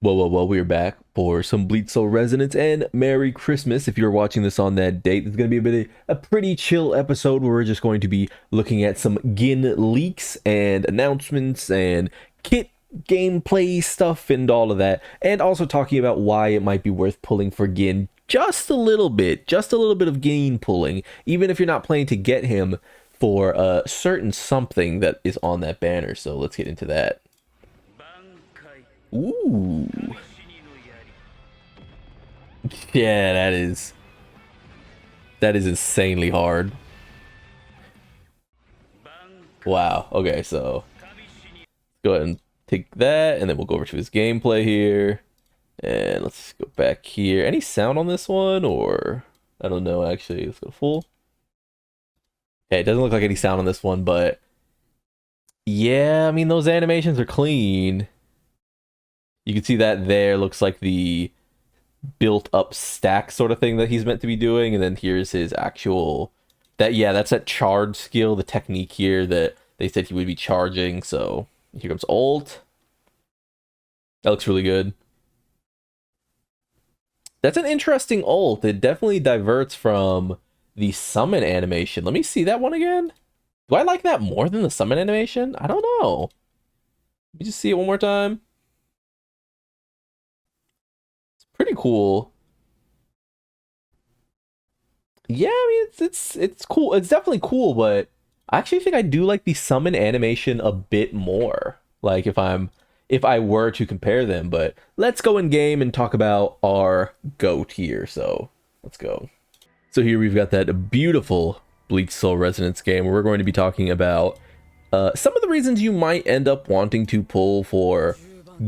Whoa, we're back for some Bleach Soul Resonance and Merry Christmas. If you're watching this on that date, it's going to be a pretty chill episode where we're just going to be looking at some Gin leaks and announcements and kit gameplay stuff and all of that. And also talking about why it might be worth pulling for Gin just a little bit of Gin pulling, even if you're not playing to get him for a certain something that is on that banner. So let's get into that. Ooh. Yeah, that is insanely hard. Wow. Okay, so go ahead and take that, and then we'll go over to his gameplay here. And let's go back here. Any sound on this one, or I don't know actually. Let's go full. Okay, it doesn't look like any sound on this one, but yeah, I mean those animations are clean. You can see that there looks like the built up stack sort of thing that he's meant to be doing, and then here's his actual that's that charge skill, the technique here that they said he would be charging. So here comes ult. That looks really good. That's an interesting ult. It definitely diverts from the summon animation. Let me see that one again. Do I like that more than the summon animation? I don't know. Let me just see it one more time. Pretty cool. Yeah, I mean it's cool. It's definitely cool, but I actually think I do like the summon animation a bit more. Like if I were to compare them, but let's go in game and talk about our GOAT here. So let's go. So here we've got that beautiful Bleach Soul Resonance game where we're going to be talking about some of the reasons you might end up wanting to pull for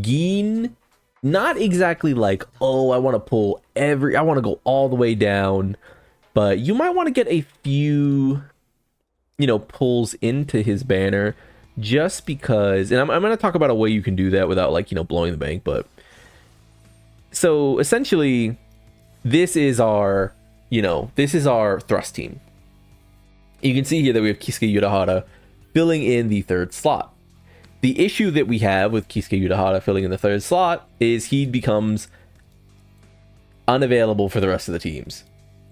Gin. Not exactly like, oh, I want to I want to go all the way down, but you might want to get a few, pulls into his banner just because, and I'm going to talk about a way you can do that without like, blowing the bank, but so essentially this is our, this is our thrust team. You can see here that we have Kisuke Urahara filling in the third slot. The issue that we have with Kisuke Urahara filling in the third slot is he becomes unavailable for the rest of the teams.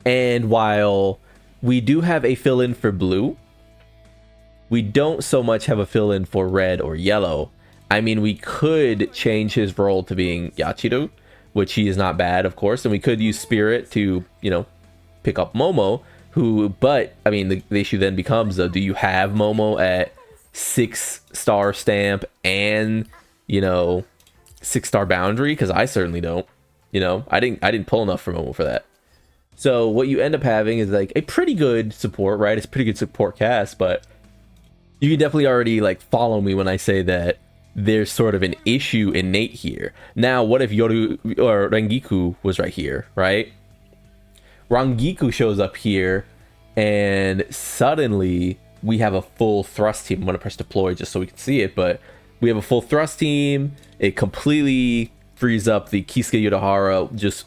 And while we do have a fill-in for blue, we don't so much have a fill-in for red or yellow. I mean, we could change his role to being Yachiru, which he is not bad, of course, and we could use Spirit to, pick up Momo, but, I mean, the issue then becomes, though, do you have Momo at 6-star stamp and 6-star boundary? Because I certainly don't. I didn't pull enough for Momo for that. So what you end up having is like a pretty good support, right? It's a pretty good support cast, but you can definitely already like follow me when I say that there's sort of an issue innate here. Now, what if Yoru or Rangiku was right here, right? Rangiku shows up here and suddenly we have a full thrust team. I'm going to press deploy just so we can see it, but we have a full thrust team. It completely frees up the Kisuke Urahara just,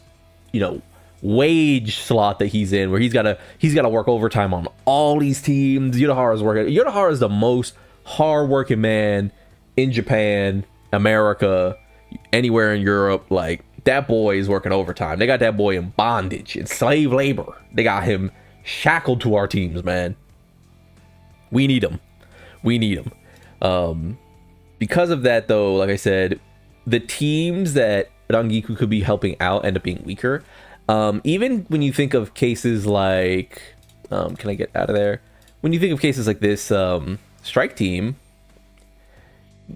wage slot that he's in, where he's got to work overtime on all these teams. Urahara is the most hard-working man in Japan, America, anywhere in Europe. Like, that boy is working overtime. They got that boy in bondage, in slave labor. They got him shackled to our teams, man. We need him. Because of that, though, like I said, the teams that Rangiku could be helping out end up being weaker. Even when you think of cases like, can I get out of there? When you think of cases like this strike team,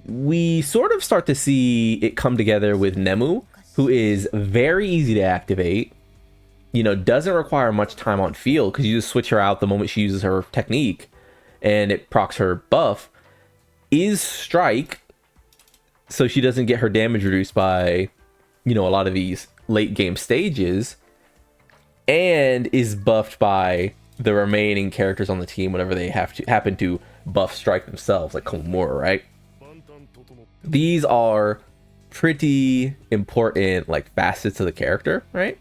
we sort of start to see it come together with Nemu, who is very easy to activate. Doesn't require much time on field because you just switch her out the moment she uses her technique, and it procs her buff. Is strike, so she doesn't get her damage reduced by, a lot of these late game stages, and is buffed by the remaining characters on the team whenever they happen to buff strike themselves, like Komura, right? These are pretty important like facets of the character, right?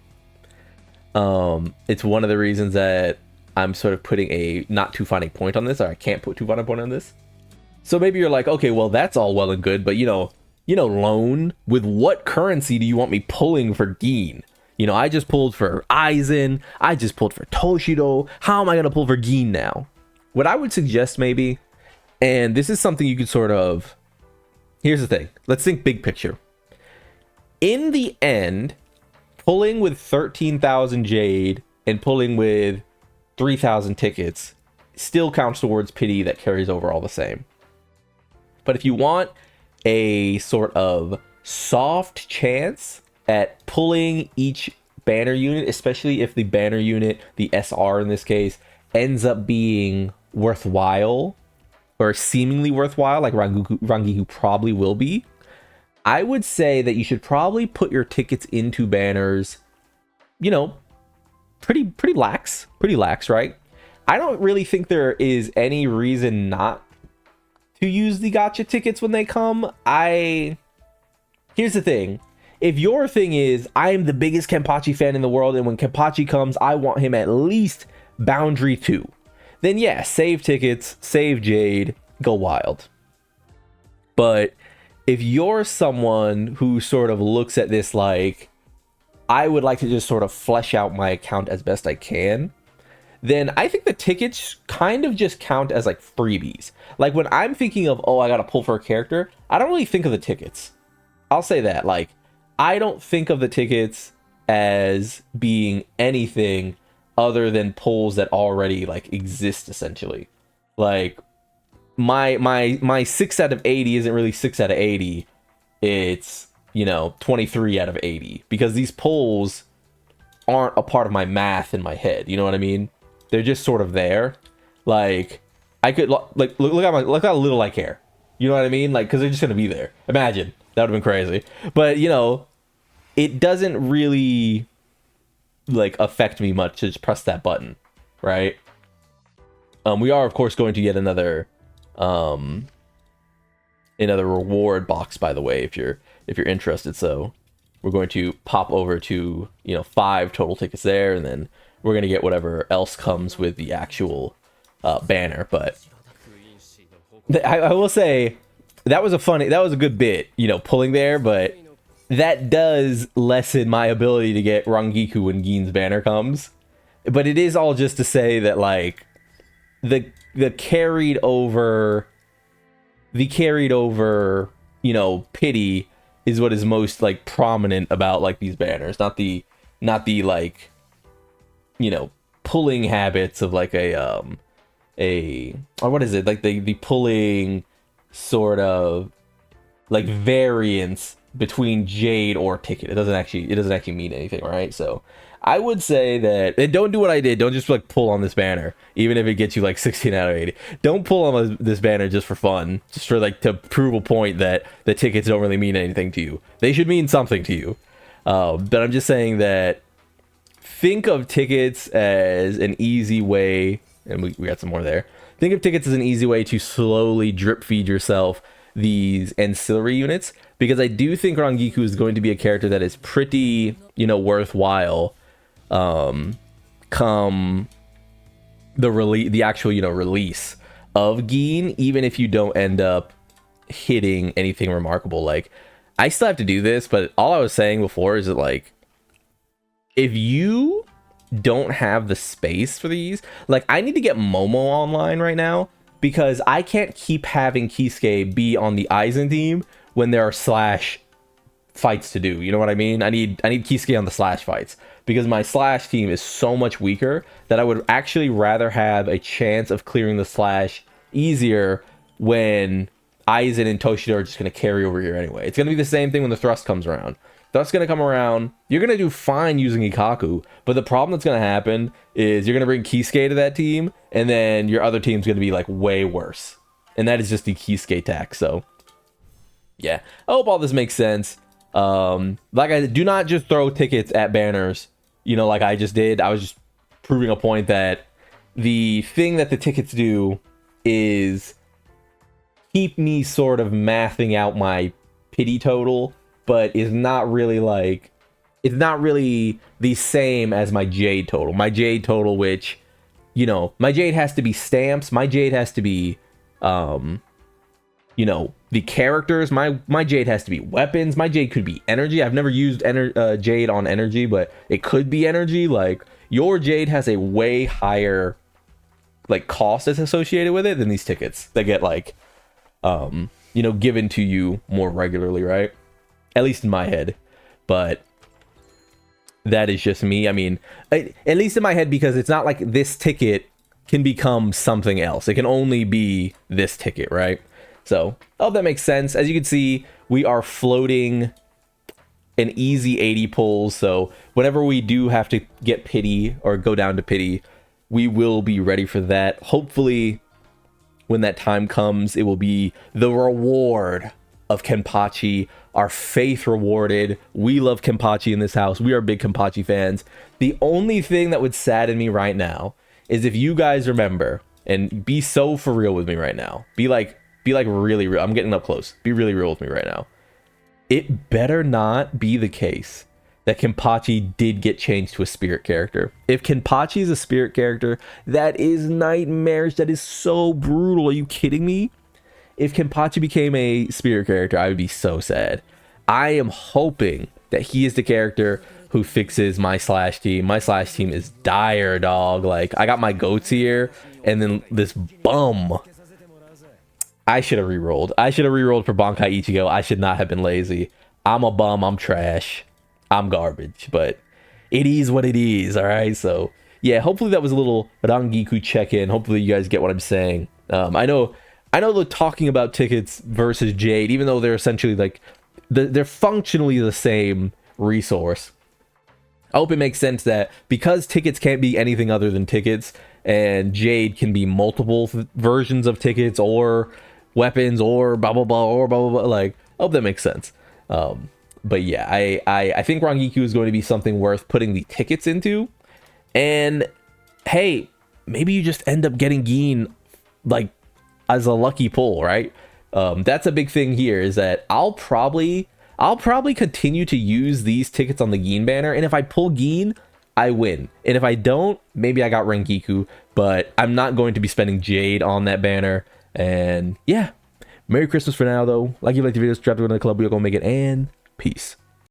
It's one of the reasons that I'm sort of putting a not too fine point on this, or I can't put too fine a point on this. So maybe you're like, okay, well, that's all well and good, but loan? With what currency do you want me pulling for Gin? I just pulled for Aizen. I just pulled for Toshido. How am I going to pull for Gin now? What I would suggest maybe, and this is something you could sort of... Here's the thing. Let's think big picture. In the end, pulling with 13,000 Jade and pulling with 3,000 tickets still counts towards pity that carries over all the same. But if you want a sort of soft chance at pulling each banner unit, especially if the banner unit, the SR in this case, ends up being worthwhile or seemingly worthwhile, like Rangiku probably will be, I would say that you should probably put your tickets into banners, pretty lax, right? I don't really think there is any reason not to use the gacha tickets when they come. Here's the thing. If your thing is, I am the biggest Kenpachi fan in the world, and when Kenpachi comes, I want him at least Boundary 2, then yeah, save tickets, save Jade, go wild. But if you're someone who sort of looks at this like, I would like to just sort of flesh out my account as best I can, then I think the tickets kind of just count as like freebies. Like when I'm thinking of, I gotta pull for a character, I don't really think of the tickets. I'll say that. Like, I don't think of the tickets as being anything other than pulls that already like exist essentially. Like my 6 out of 80 isn't really 6 out of 80. It's, 23 out of 80 because these pulls aren't a part of my math in my head. You know what I mean? They're just sort of there. Like I could like look how little I care. You know what I mean? Like, because they're just gonna be there. Imagine that would have been crazy. But it doesn't really like affect me much to just press that button, right? We are of course going to get another reward box, by the way, if you're interested. So we're going to pop over to 5 total tickets there, and then we're going to get whatever else comes with the actual banner. But I will say that was a good bit, pulling there, but that does lessen my ability to get Rangiku when Gin's banner comes. But it is all just to say that like the carried over pity is what is most like prominent about like these banners, not the like pulling habits of like or what is it, like the pulling sort of like variance between Jade or ticket. It doesn't actually mean anything, right? So I would say that, and don't do what I did. Don't just like pull on this banner, even if it gets you like 16 out of 80. Don't pull on this banner just for fun, just for like to prove a point that the tickets don't really mean anything to you. They should mean something to you. But I'm just saying that think of tickets as an easy way, and we got some more there. Think of tickets as an easy way to slowly drip feed yourself these ancillary units, because I do think Rangiku is going to be a character that is pretty, worthwhile come the actual release of Gin, even if you don't end up hitting anything remarkable. Like, I still have to do this, but all I was saying before is that like, if you don't have the space for these, like, I need to get Momo online right now, because I can't keep having Kisuke be on the Aizen team when there are slash fights to do. You know what I mean? I need Kisuke on the slash fights, because my slash team is so much weaker that I would actually rather have a chance of clearing the slash easier when Aizen and Toshido are just going to carry over here anyway. It's going to be the same thing when the thrust comes around. Thrust's going to come around. You're going to do fine using Ikaku, but the problem that's going to happen is you're going to bring Kisuke to that team, and then your other team's going to be like way worse. And that is just the Kisuke tax. So yeah, I hope all this makes sense. Like, I do not just throw tickets at banners, like I just did. I was just proving a point that the thing that the tickets do is keep me sort of mathing out my pity total, but is not really like, it's not really the same as my Jade total. My Jade total, which, my Jade has to be stamps. My Jade has to be, the the characters, my Jade has to be weapons. My Jade could be energy. I've never used Jade on energy, but it could be energy. Like, your Jade has a way higher like cost that's associated with it than these tickets that get like you know, given to you more regularly, right? At least in my head. But that is just me. I mean, at least in my head, because it's not like this ticket can become something else. It can only be this ticket, right? So, oh, that makes sense. As you can see, we are floating an easy 80 pulls. So whenever we do have to get pity or go down to pity, we will be ready for that. Hopefully, when that time comes, it will be the reward of Kenpachi, our faith rewarded. We love Kenpachi in this house. We are big Kenpachi fans. The only thing that would sadden me right now is if you guys remember, and be so for real with me right now. Be like really real. I'm getting up close. Be really real with me right now. It better not be the case that Kenpachi did get changed to a spirit character. If Kenpachi is a spirit character, that is nightmarish. That is so brutal. Are you kidding me? If Kenpachi became a spirit character, I would be so sad. I am hoping that he is the character who fixes my Slash team. My Slash team is dire, dog. Like, I got my goats here, and then this bum. I should have rerolled. I should have rerolled for Bankai Ichigo. I should not have been lazy. I'm a bum. I'm trash. I'm garbage. But it is what it is, all right? So, yeah, hopefully that was a little Rangiku check-in. Hopefully you guys get what I'm saying. I know they're talking about tickets versus Jade, even though they're essentially like, they're functionally the same resource. I hope it makes sense that because tickets can't be anything other than tickets, and Jade can be multiple versions of tickets or weapons or blah blah blah or blah blah blah. Like, I hope that makes sense. But yeah, I think Rangiku is going to be something worth putting the tickets into. And hey, maybe you just end up getting Gin like as a lucky pull, right? That's a big thing here, is that I'll probably continue to use these tickets on the Gin banner, and if I pull Gin, I win. And if I don't, maybe I got Rangiku, but I'm not going to be spending Jade on that banner. And yeah, Merry Christmas for now, though. Like you like the video, subscribe to the club. We're going to make it, and peace.